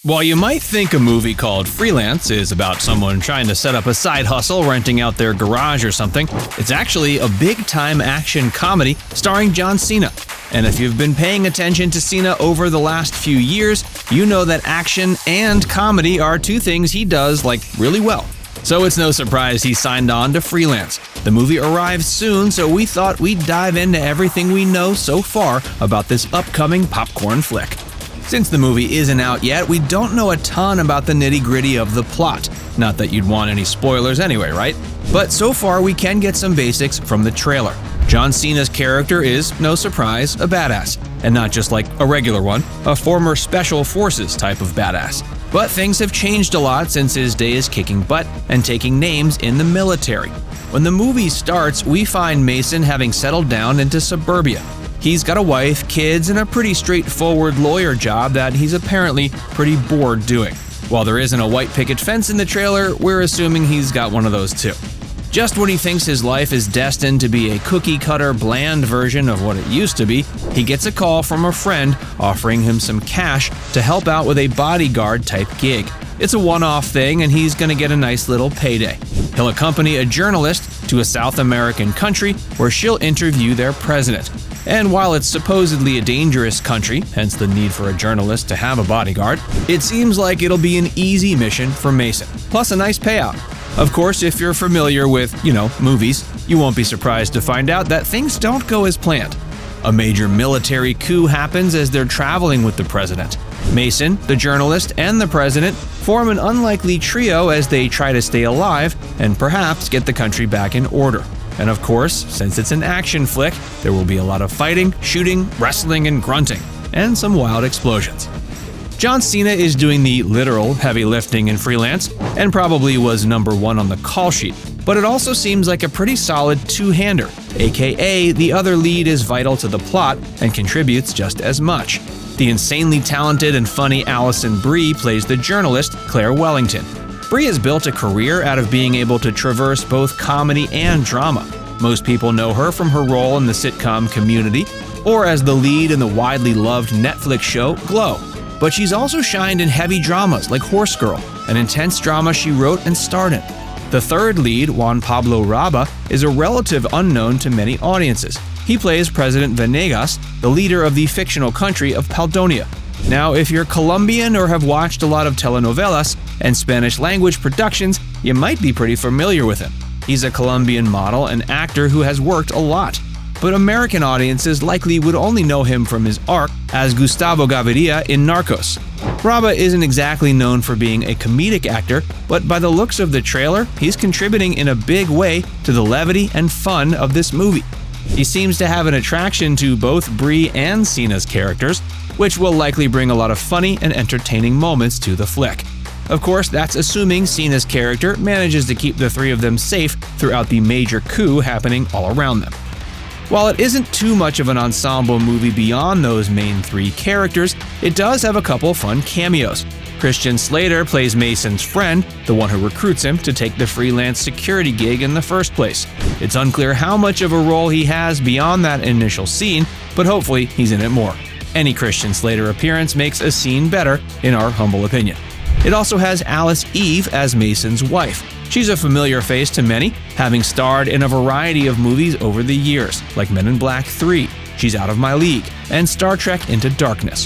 While you might think a movie called Freelance is about someone trying to set up a side hustle renting out their garage or something, it's actually a big-time action comedy starring John Cena. And if you've been paying attention to Cena over the last few years, you know that action and comedy are two things he does, really well. So it's no surprise he signed on to Freelance. The movie arrives soon, so we thought we'd dive into everything we know so far about this upcoming popcorn flick. Since the movie isn't out yet, we don't know a ton about the nitty-gritty of the plot. Not that you'd want any spoilers anyway, right? But so far we can get some basics from the trailer. John Cena's character is, no surprise, a badass. And not just a regular one, a former Special Forces type of badass. But things have changed a lot since his days kicking butt and taking names in the military. When the movie starts, we find Mason having settled down into suburbia. He's got a wife, kids, and a pretty straightforward lawyer job that he's apparently pretty bored doing. While there isn't a white picket fence in the trailer, we're assuming he's got one of those too. Just when he thinks his life is destined to be a cookie-cutter, bland version of what it used to be, he gets a call from a friend offering him some cash to help out with a bodyguard-type gig. It's a one-off thing, and he's gonna get a nice little payday. He'll accompany a journalist to a South American country where she'll interview their president. And while it's supposedly a dangerous country, hence the need for a journalist to have a bodyguard, it seems like it'll be an easy mission for Mason, plus a nice payout. Of course, if you're familiar with, movies, you won't be surprised to find out that things don't go as planned. A major military coup happens as they're traveling with the president. Mason, the journalist, and the president form an unlikely trio as they try to stay alive and perhaps get the country back in order. And of course, since it's an action flick, there will be a lot of fighting, shooting, wrestling, and grunting, and some wild explosions. John Cena is doing the literal heavy lifting in Freelance, and probably was number one on the call sheet. But it also seems like a pretty solid two-hander, aka the other lead is vital to the plot and contributes just as much. The insanely talented and funny Allison Brie plays the journalist, Claire Wellington. Brie has built a career out of being able to traverse both comedy and drama. Most people know her from her role in the sitcom Community, or as the lead in the widely loved Netflix show Glow. But she's also shined in heavy dramas like Horse Girl, an intense drama she wrote and starred in. The third lead, Juan Pablo Raba, is a relative unknown to many audiences. He plays President Venegas, the leader of the fictional country of Paldonia. Now, if you're Colombian or have watched a lot of telenovelas and Spanish-language productions, you might be pretty familiar with him. He's a Colombian model and actor who has worked a lot. But American audiences likely would only know him from his arc as Gustavo Gaviria in Narcos. Raba isn't exactly known for being a comedic actor, but by the looks of the trailer, he's contributing in a big way to the levity and fun of this movie. He seems to have an attraction to both Brie and Cena's characters, which will likely bring a lot of funny and entertaining moments to the flick. Of course, that's assuming Cena's character manages to keep the three of them safe throughout the major coup happening all around them. While it isn't too much of an ensemble movie beyond those main three characters, it does have a couple fun cameos. Christian Slater plays Mason's friend, the one who recruits him to take the freelance security gig in the first place. It's unclear how much of a role he has beyond that initial scene, but hopefully he's in it more. Any Christian Slater appearance makes a scene better, in our humble opinion. It also has Alice Eve as Mason's wife. She's a familiar face to many, having starred in a variety of movies over the years, like Men in Black 3, She's Out of My League, and Star Trek Into Darkness.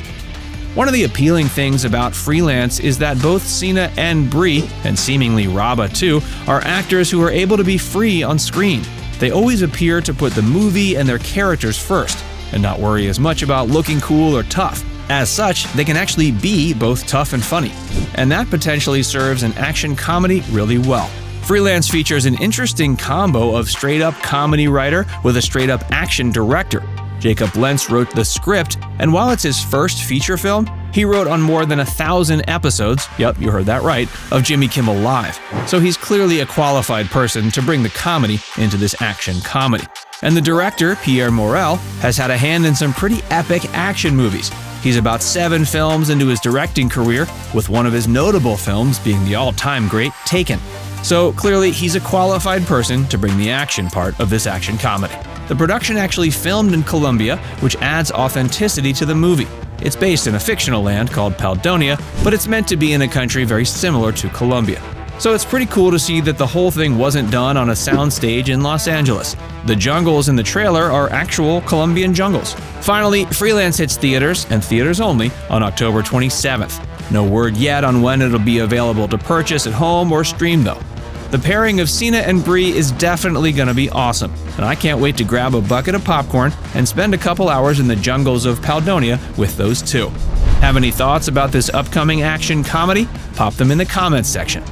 One of the appealing things about Freelance is that both Cena and Brie, and seemingly Raba too, are actors who are able to be free on screen. They always appear to put the movie and their characters first, and not worry as much about looking cool or tough. As such, they can actually be both tough and funny, and that potentially serves an action comedy really well. Freelance features an interesting combo of straight-up comedy writer with a straight-up action director. Jacob Lentz wrote the script, and while it's his first feature film, he wrote on more than 1,000 episodes, yep, you heard that right, of Jimmy Kimmel Live. So he's clearly a qualified person to bring the comedy into this action comedy. And the director, Pierre Morel, has had a hand in some pretty epic action movies. He's about 7 films into his directing career, with one of his notable films being the all-time great Taken. So clearly he's a qualified person to bring the action part of this action comedy. The production actually filmed in Colombia, which adds authenticity to the movie. It's based in a fictional land called Paldonia, but it's meant to be in a country very similar to Colombia. So it's pretty cool to see that the whole thing wasn't done on a soundstage in Los Angeles. The jungles in the trailer are actual Colombian jungles. Finally, Freelance hits theaters, and theaters only, on October 27th. No word yet on when it'll be available to purchase at home or stream though. The pairing of Cena and Brie is definitely gonna be awesome, and I can't wait to grab a bucket of popcorn and spend a couple hours in the jungles of Paldonia with those two. Have any thoughts about this upcoming action comedy? Pop them in the comments section.